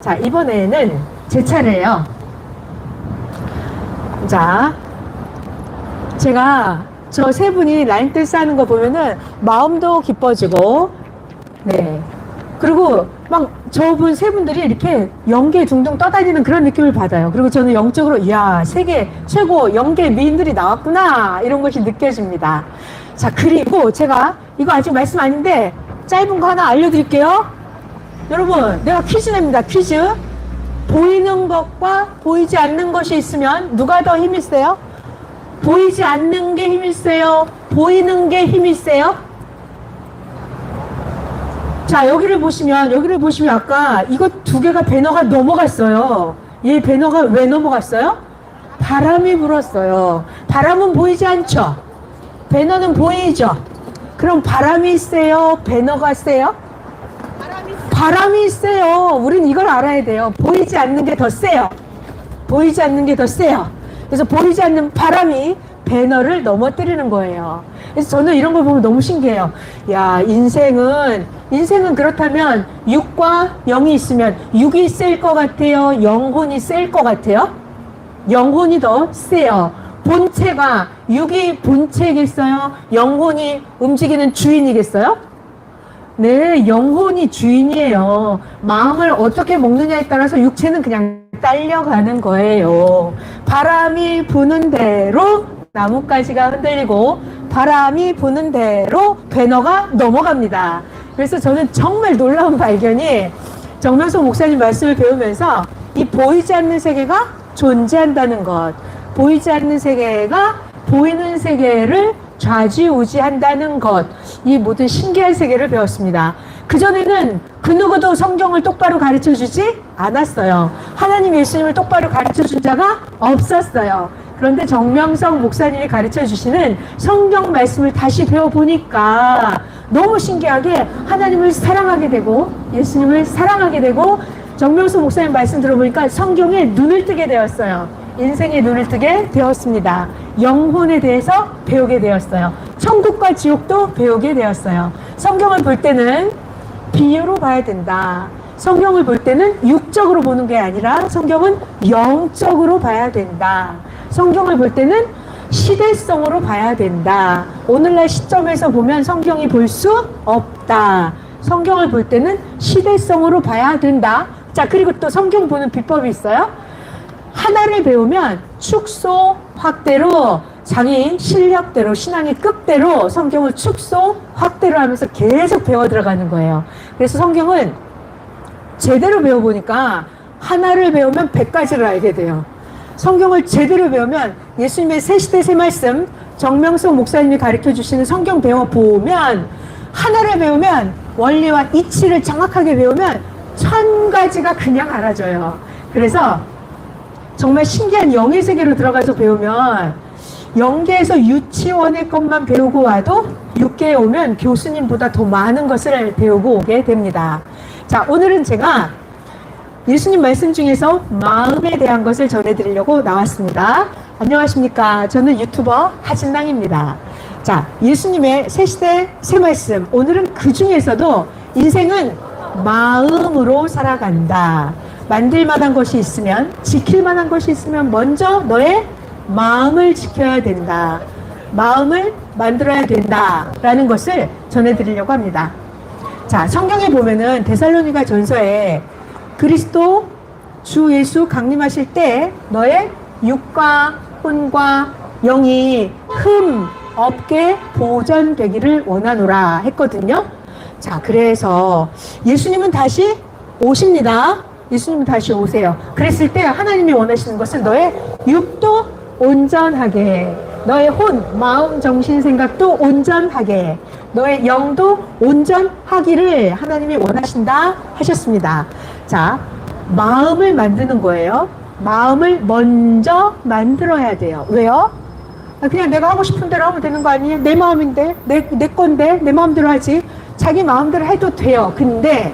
자, 이번에는 제 차례예요. 자, 제가 저 세 분이 라인 댄스 하는 거 보면은 마음도 기뻐지고, 네. 그리고 막 저분 세 분들이 이렇게 연계 둥둥 떠다니는 그런 느낌을 받아요. 그리고 저는 영적으로, 이야, 세계 최고 연계 미인들이 나왔구나, 이런 것이 느껴집니다. 자, 그리고 제가 이거 아직 말씀 아닌데 짧은 거 하나 알려드릴게요. 여러분, 내가 퀴즈 냅니다. 퀴즈. 보이는 것과 보이지 않는 것이 있으면 누가 더 힘이 세요? 보이지 않는 게 힘이 세요? 보이는 게 힘이 세요? 자, 여기를 보시면 아까 이거 두 개가 배너가 넘어갔어요. 이 배너가 왜 넘어갔어요? 바람이 불었어요. 바람은 보이지 않죠? 배너는 보이죠? 그럼 바람이 세요? 배너가 세요? 바람이 세요. 우린 이걸 알아야 돼요. 보이지 않는 게 더 세요. 보이지 않는 게 더 세요. 그래서 보이지 않는 바람이 배너를 넘어뜨리는 거예요. 그래서 저는 이런 걸 보면 너무 신기해요. 야, 인생은 그렇다면 6과 0이 있으면 6이 셀 것 같아요? 영혼이 셀 것 같아요? 영혼이 더 세요. 본체가 6이 본체겠어요? 영혼이 움직이는 주인이겠어요? 네, 영혼이 주인이에요. 마음을 어떻게 먹느냐에 따라서 육체는 그냥 딸려가는 거예요. 바람이 부는 대로 나뭇가지가 흔들리고 바람이 부는 대로 배너가 넘어갑니다. 그래서 저는 정말 놀라운 발견이 정명석 목사님 말씀을 배우면서 이 보이지 않는 세계가 존재한다는 것, 보이지 않는 세계가 보이는 세계를 좌지우지한다는 것, 이 모든 신기한 세계를 배웠습니다. 그전에는 그 누구도 성경을 똑바로 가르쳐주지 않았어요. 하나님 예수님을 똑바로 가르쳐준 자가 없었어요. 그런데 정명석 목사님이 가르쳐주시는 성경 말씀을 다시 배워보니까 너무 신기하게 하나님을 사랑하게 되고 예수님을 사랑하게 되고 정명석 목사님 말씀 들어보니까 성경에 눈을 뜨게 되었어요. 인생의 눈을 뜨게 되었습니다. 영혼에 대해서 배우게 되었어요. 천국과 지옥도 배우게 되었어요. 성경을 볼 때는 비유로 봐야 된다. 성경을 볼 때는 육적으로 보는 게 아니라 성경은 영적으로 봐야 된다. 성경을 볼 때는 시대성으로 봐야 된다. 오늘날 시점에서 보면 성경이 볼 수 없다. 성경을 볼 때는 시대성으로 봐야 된다. 자, 그리고 또 성경 보는 비법이 있어요. 하나를 배우면 축소 확대로 자기 실력대로 신앙의 급대로 성경을 축소 확대로 하면서 계속 배워 들어가는 거예요. 그래서 성경은 제대로 배워보니까 하나를 배우면 100가지를 알게 돼요. 성경을 제대로 배우면 예수님의 새 시대 새 말씀 정명석 목사님이 가르쳐 주시는 성경 배워보면 하나를 배우면 원리와 이치를 정확하게 배우면 1000가지가 그냥 알아져요. 그래서 정말 신기한 영의 세계로 들어가서 배우면 영계에서 유치원의 것만 배우고 와도 육계에 오면 교수님보다 더 많은 것을 배우고 오게 됩니다. 자, 오늘은 제가 예수님 말씀 중에서 마음에 대한 것을 전해드리려고 나왔습니다. 안녕하십니까. 저는 유튜버 하진랑입니다. 자, 예수님의 새 시대 새 말씀. 오늘은 그 중에서도 인생은 마음으로 살아간다. 만들 만한 것이 있으면, 지킬 만한 것이 있으면 먼저 너의 마음을 지켜야 된다. 마음을 만들어야 된다. 라는 것을 전해드리려고 합니다. 자, 성경에 보면은 데살로니가 전서에 그리스도 주 예수 강림하실 때 너의 육과 혼과 영이 흠 없게 보존되기를 원하노라 했거든요. 자, 그래서 예수님은 다시 오십니다. 예수님은 다시 오세요. 그랬을 때 하나님이 원하시는 것은 너의 육도 온전하게, 너의 혼, 마음, 정신, 생각도 온전하게, 너의 영도 온전하기를 하나님이 원하신다 하셨습니다. 자, 마음을 만드는 거예요. 마음을 먼저 만들어야 돼요. 왜요? 그냥 내가 하고 싶은 대로 하면 되는 거 아니에요? 내 마음인데, 내 건데, 내 마음대로 하지. 자기 마음대로 해도 돼요. 근데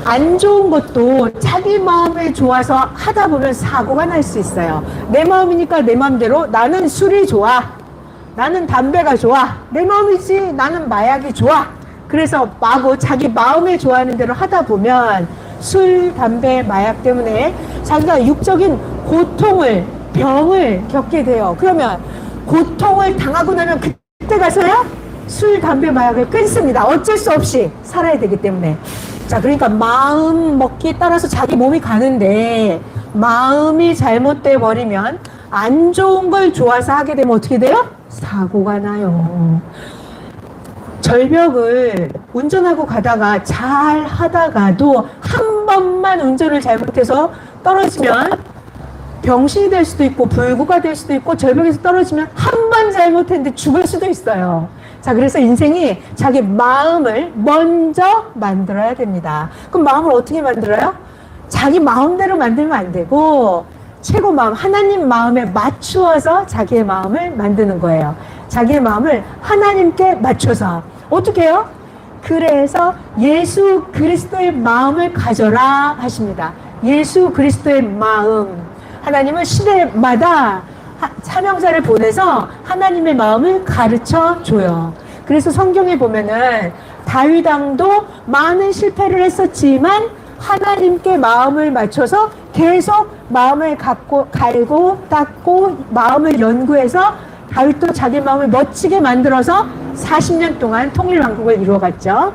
안 좋은 것도 자기 마음에 좋아서 하다 보면 사고가 날 수 있어요. 내 마음이니까 내 마음대로 나는 술이 좋아. 나는 담배가 좋아. 내 마음이지. 나는 마약이 좋아. 그래서 마구 자기 마음에 좋아하는 대로 하다 보면 술, 담배, 마약 때문에 자기가 육적인 고통을, 병을 겪게 돼요. 그러면 고통을 당하고 나면 그때 가서야 술, 담배, 마약을 끊습니다. 어쩔 수 없이 살아야 되기 때문에. 자, 그러니까 마음 먹기에 따라서 자기 몸이 가는데 마음이 잘못돼 버리면 안 좋은 걸 좋아서 하게 되면 어떻게 돼요? 사고가 나요. 절벽을 운전하고 가다가 잘 하다가도 한 번만 운전을 잘못해서 떨어지면 병신이 될 수도 있고 불구가 될 수도 있고 절벽에서 떨어지면 한 번 잘못했는데 죽을 수도 있어요. 자, 그래서 인생이 자기 마음을 먼저 만들어야 됩니다. 그럼 마음을 어떻게 만들어요? 자기 마음대로 만들면 안 되고 최고 마음, 하나님 마음에 맞추어서 자기의 마음을 만드는 거예요. 자기의 마음을 하나님께 맞춰서. 어떻게 해요? 그래서 예수 그리스도의 마음을 가져라 하십니다. 예수 그리스도의 마음. 하나님은 시대마다 사명자를 보내서 하나님의 마음을 가르쳐 줘요. 그래서 성경에 보면은 다윗 왕도 많은 실패를 했었지만 하나님께 마음을 맞춰서 계속 마음을 갈고 닦고 마음을 연구해서 다윗도 자기 마음을 멋지게 만들어서 40년 동안 통일왕국을 이루어갔죠.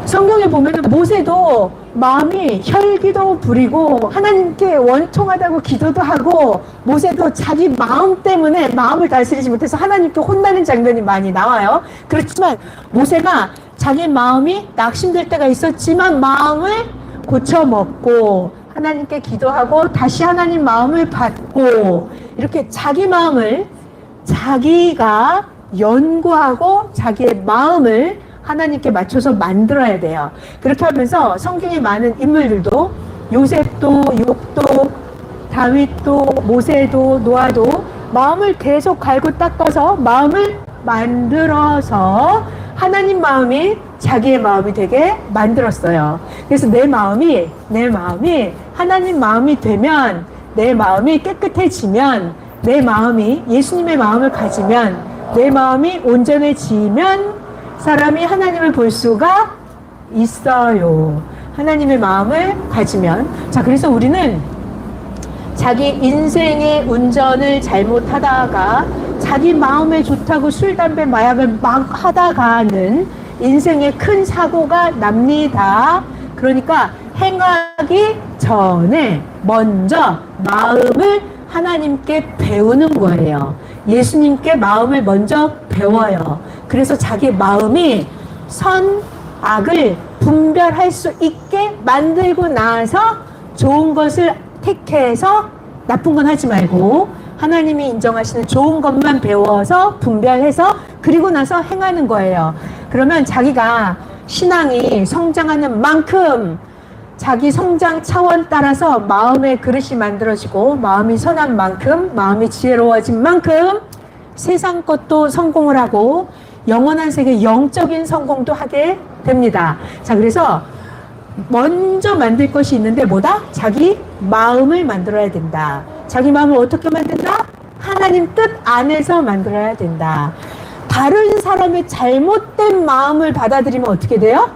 성경에 보면 모세도 마음이 혈기도 부리고 하나님께 원통하다고 기도도 하고 모세도 자기 마음 때문에 마음을 다스리지 못해서 하나님께 혼나는 장면이 많이 나와요. 그렇지만 모세가 자기 마음이 낙심될 때가 있었지만 마음을 고쳐먹고 하나님께 기도하고 다시 하나님 마음을 받고 이렇게 자기 마음을 자기가 연구하고 자기의 마음을 하나님께 맞춰서 만들어야 돼요. 그렇게 하면서 성경에 많은 인물들도 요셉도 욥도 다윗도 모세도 노아도 마음을 계속 갈고 닦아서 마음을 만들어서 하나님 마음이 자기의 마음이 되게 만들었어요. 그래서 내 마음이 하나님 마음이 되면 내 마음이 깨끗해지면 내 마음이 예수님의 마음을 가지면 내 마음이 온전해지면 사람이 하나님을 볼 수가 있어요. 하나님의 마음을 가지면. 자, 그래서 우리는 자기 인생의 운전을 잘못하다가 자기 마음에 좋다고 술, 담배, 마약을 막 하다가는 인생에 큰 사고가 납니다. 그러니까 행하기 전에 먼저 마음을 하나님께 배우는 거예요. 예수님께 마음을 먼저 배워요. 그래서 자기 마음이 선, 악을 분별할 수 있게 만들고 나서 좋은 것을 택해서 나쁜 건 하지 말고 하나님이 인정하시는 좋은 것만 배워서 분별해서 그리고 나서 행하는 거예요. 그러면 자기가 신앙이 성장하는 만큼 자기 성장 차원 따라서 마음의 그릇이 만들어지고 마음이 선한 만큼 마음이 지혜로워진 만큼 세상 것도 성공을 하고 영원한 세계 영적인 성공도 하게 됩니다. 자, 그래서 먼저 만들 것이 있는데 뭐다? 자기 마음을 만들어야 된다. 자기 마음을 어떻게 만든다? 하나님 뜻 안에서 만들어야 된다. 다른 사람의 잘못된 마음을 받아들이면 어떻게 돼요?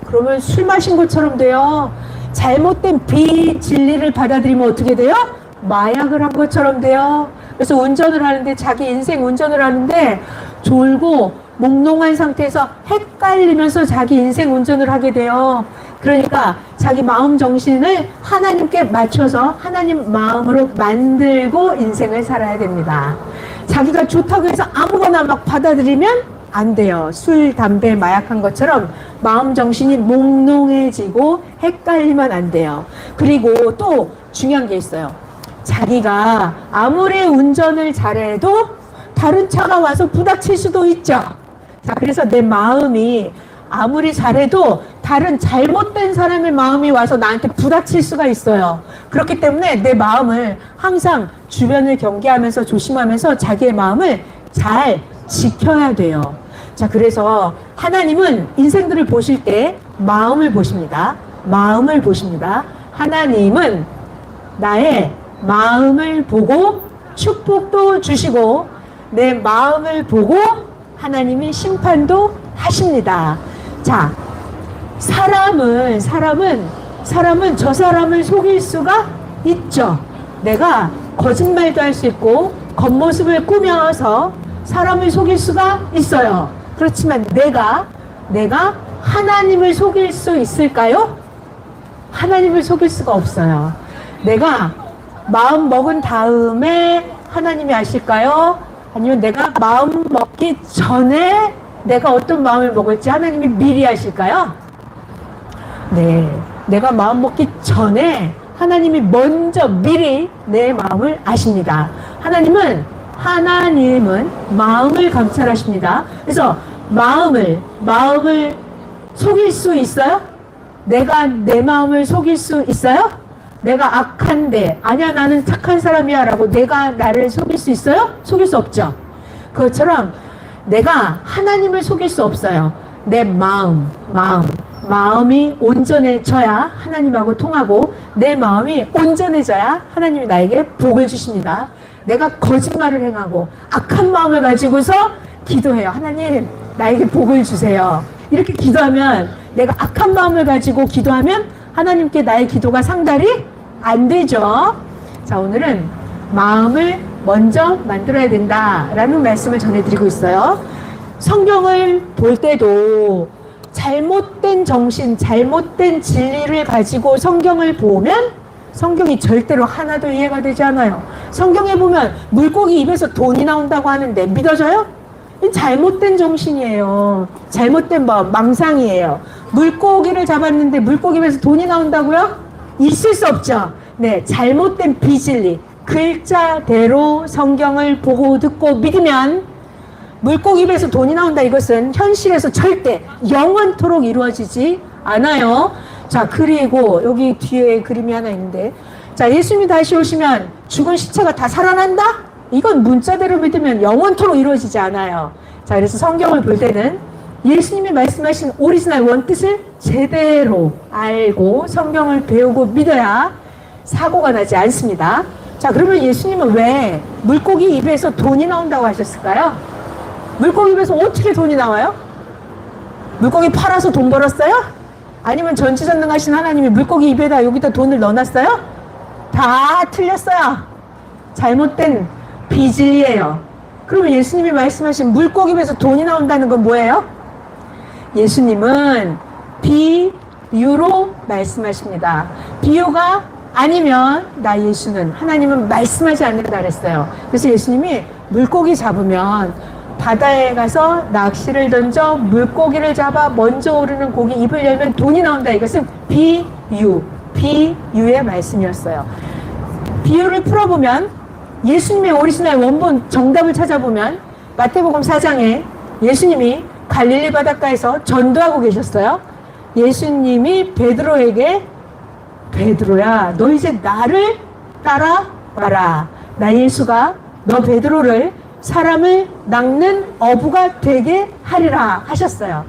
그러면 술 마신 것처럼 돼요. 잘못된 비진리를 받아들이면 어떻게 돼요? 마약을 한 것처럼 돼요. 그래서 운전을 하는데 자기 인생 운전을 하는데 졸고 몽롱한 상태에서 헷갈리면서 자기 인생 운전을 하게 돼요. 그러니까 자기 마음 정신을 하나님께 맞춰서 하나님 마음으로 만들고 인생을 살아야 됩니다. 자기가 좋다고 해서 아무거나 막 받아들이면 안 돼요. 술, 담배, 마약한 것처럼 마음 정신이 몽롱해지고 헷갈리면 안 돼요. 그리고 또 중요한 게 있어요. 자기가 아무리 운전을 잘해도 다른 차가 와서 부닥칠 수도 있죠. 자, 그래서 내 마음이 아무리 잘해도 다른 잘못된 사람의 마음이 와서 나한테 부닥칠 수가 있어요. 그렇기 때문에 내 마음을 항상 주변을 경계하면서 조심하면서 자기의 마음을 잘 지켜야 돼요. 자, 그래서 하나님은 인생들을 보실 때 마음을 보십니다. 마음을 보십니다. 하나님은 나의 마음을 보고 축복도 주시고 내 마음을 보고 하나님이 심판도 하십니다. 자, 사람은 저 사람을 속일 수가 있죠. 내가 거짓말도 할 수 있고 겉모습을 꾸며서 사람을 속일 수가 있어요. 그렇지만 내가 하나님을 속일 수 있을까요? 하나님을 속일 수가 없어요. 내가 마음 먹은 다음에 하나님이 아실까요? 아니면 내가 마음 먹기 전에 내가 어떤 마음을 먹을지 하나님이 미리 아실까요? 네, 내가 마음 먹기 전에 하나님이 먼저 미리 내 마음을 아십니다. 하나님은 마음을 감찰하십니다. 그래서 마음을 속일 수 있어요? 내가 내 마음을 속일 수 있어요? 내가 악한데 아니야 나는 착한 사람이야 라고 내가 나를 속일 수 있어요? 속일 수 없죠. 그것처럼 내가 하나님을 속일 수 없어요. 내 마음이 온전해져야 하나님하고 통하고 내 마음이 온전해져야 하나님이 나에게 복을 주십니다. 내가 거짓말을 행하고 악한 마음을 가지고서 기도해요. 하나님 나에게 복을 주세요. 이렇게 기도하면 내가 악한 마음을 가지고 기도하면 하나님께 나의 기도가 상달이 안 되죠. 자, 오늘은 마음을 먼저 만들어야 된다라는 말씀을 전해드리고 있어요. 성경을 볼 때도 잘못된 정신, 잘못된 진리를 가지고 성경을 보면 성경이 절대로 하나도 이해가 되지 않아요. 성경에 보면 물고기 입에서 돈이 나온다고 하는데 믿어져요? 잘못된 정신이에요. 잘못된 마음, 망상이에요. 물고기를 잡았는데 물고기 입에서 돈이 나온다고요? 있을 수 없죠. 네, 잘못된 비진리. 글자대로 성경을 보고 듣고 믿으면 물고기 입에서 돈이 나온다. 이것은 현실에서 절대 영원토록 이루어지지 않아요. 자, 그리고 여기 뒤에 그림이 하나 있는데, 자, 예수님이 다시 오시면 죽은 시체가 다 살아난다? 이건 문자대로 믿으면 영원토록 이루어지지 않아요. 자, 그래서 성경을 볼 때는 예수님이 말씀하신 오리지널 원뜻을 제대로 알고 성경을 배우고 믿어야 사고가 나지 않습니다. 자, 그러면 예수님은 왜 물고기 입에서 돈이 나온다고 하셨을까요? 물고기 입에서 어떻게 돈이 나와요? 물고기 팔아서 돈 벌었어요? 아니면 전지전능하신 하나님이 물고기 입에다 여기다 돈을 넣어놨어요? 다 틀렸어요. 잘못된 비진리예요. 그러면 예수님이 말씀하신 물고기 입에서 돈이 나온다는 건 뭐예요? 예수님은 비유로 말씀하십니다. 비유가 아니면 나 예수는, 하나님은 말씀하지 않는다 그랬어요. 그래서 예수님이 물고기 잡으면 바다에 가서 낚시를 던져 물고기를 잡아 먼저 오르는 고기 입을 열면 돈이 나온다. 이것은 비유의 말씀이었어요. 비유를 풀어보면 예수님의 오리지널 원본 정답을 찾아보면 마태복음 4장에 예수님이 갈릴리 바닷가에서 전도하고 계셨어요. 예수님이 베드로에게 베드로야 너 이제 나를 따라와라. 나 예수가 너 베드로를 사람을 낚는 어부가 되게 하리라 하셨어요.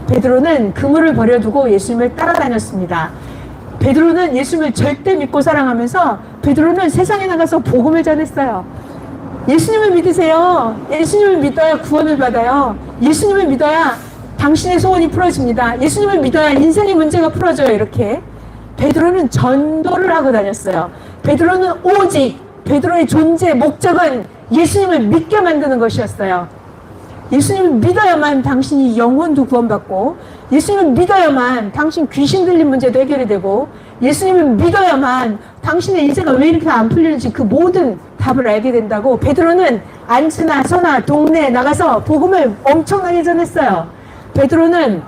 베드로는 그물을 버려두고 예수님을 따라다녔습니다. 베드로는 예수님을 절대 믿고 사랑하면서 베드로는 세상에 나가서 복음을 전했어요. 예수님을 믿으세요. 예수님을 믿어야 구원을 받아요. 예수님을 믿어야 당신의 소원이 풀어집니다. 예수님을 믿어야 인생의 문제가 풀어져요. 이렇게 베드로는 전도를 하고 다녔어요. 베드로는 오직 베드로의 존재 목적은 예수님을 믿게 만드는 것이었어요. 예수님을 믿어야만 당신이 영혼도 구원받고, 예수님을 믿어야만 당신 귀신 들린 문제도 해결이 되고, 예수님을 믿어야만 당신의 인생가 왜 이렇게 안 풀리는지 그 모든 답을 알게 된다고 베드로는 안스나 서나 동네에 나가서 복음을 엄청나게 전했어요. 베드로는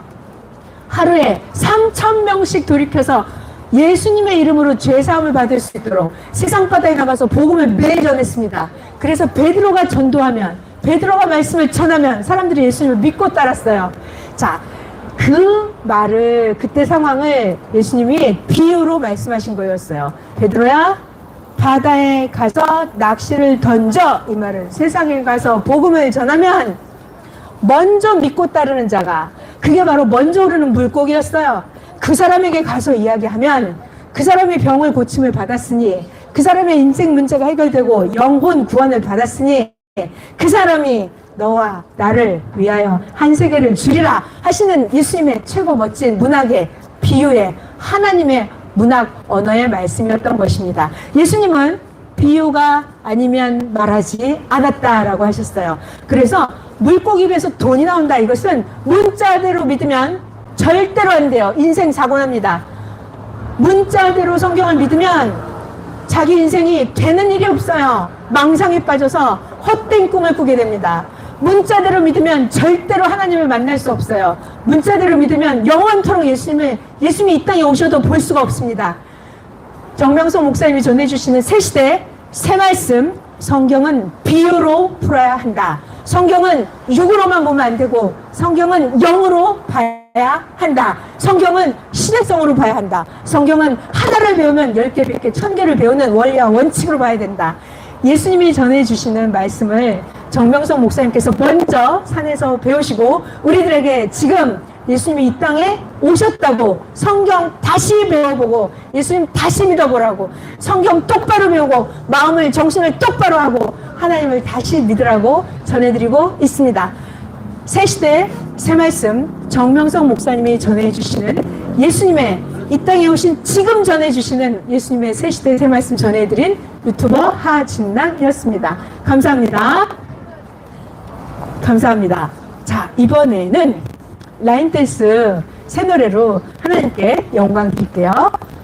하루에 3,000명씩 돌이켜서 예수님의 이름으로 죄사함을 받을 수 있도록 세상 바다에 나가서 복음을 매일 전했습니다. 그래서 베드로가 전도하면, 베드로가 말씀을 전하면 사람들이 예수님을 믿고 따랐어요. 자, 그 말을, 그때 상황을 예수님이 비유로 말씀하신 거였어요. 베드로야 바다에 가서 낚시를 던져. 이 말은 세상에 가서 복음을 전하면 먼저 믿고 따르는 자가, 그게 바로 먼저 오르는 물고기였어요. 그 사람에게 가서 이야기하면 그 사람이 병을 고침을 받았으니, 그 사람의 인생 문제가 해결되고 영혼 구원을 받았으니 그 사람이 너와 나를 위하여 한 세계를 주리라 하시는 예수님의 최고 멋진 문학의 비유의 하나님의 문학 언어의 말씀이었던 것입니다. 예수님은 비유가 아니면 말하지 않았다라고 하셨어요. 그래서 물고기 입에서 돈이 나온다, 이것은 문자대로 믿으면 절대로 안 돼요. 인생 사고 납니다. 문자대로 성경을 믿으면 자기 인생이 되는 일이 없어요. 망상에 빠져서 헛된 꿈을 꾸게 됩니다. 문자대로 믿으면 절대로 하나님을 만날 수 없어요. 문자대로 믿으면 영원토록 예수님이 이 땅에 오셔도 볼 수가 없습니다. 정명석 목사님이 전해주시는 새 시대 새 말씀, 성경은 비유로 풀어야 한다. 성경은 육으로만 보면 안 되고 성경은 영으로 봐야 한다. 성경은 신약성으로 봐야 한다. 성경은 하나를 배우면 10개, 100개, 1000개를 배우는 원리와 원칙으로 봐야 된다. 예수님이 전해주시는 말씀을 정명석 목사님께서 먼저 산에서 배우시고 우리들에게 지금 예수님이 이 땅에 오셨다고 성경 다시 배워보고 예수님 다시 믿어보라고 성경 똑바로 배우고 마음을 정신을 똑바로 하고 하나님을 다시 믿으라고 전해드리고 있습니다. 새 시대 새 말씀 정명석 목사님이 전해주시는 예수님의 이 땅에 오신 지금 전해주시는 예수님의 새 시대 새 말씀 전해드린 유튜버 하진남이었습니다. 감사합니다. 감사합니다. 자, 이번에는 라인 댄스 새 노래로 하나님께 영광 드릴게요.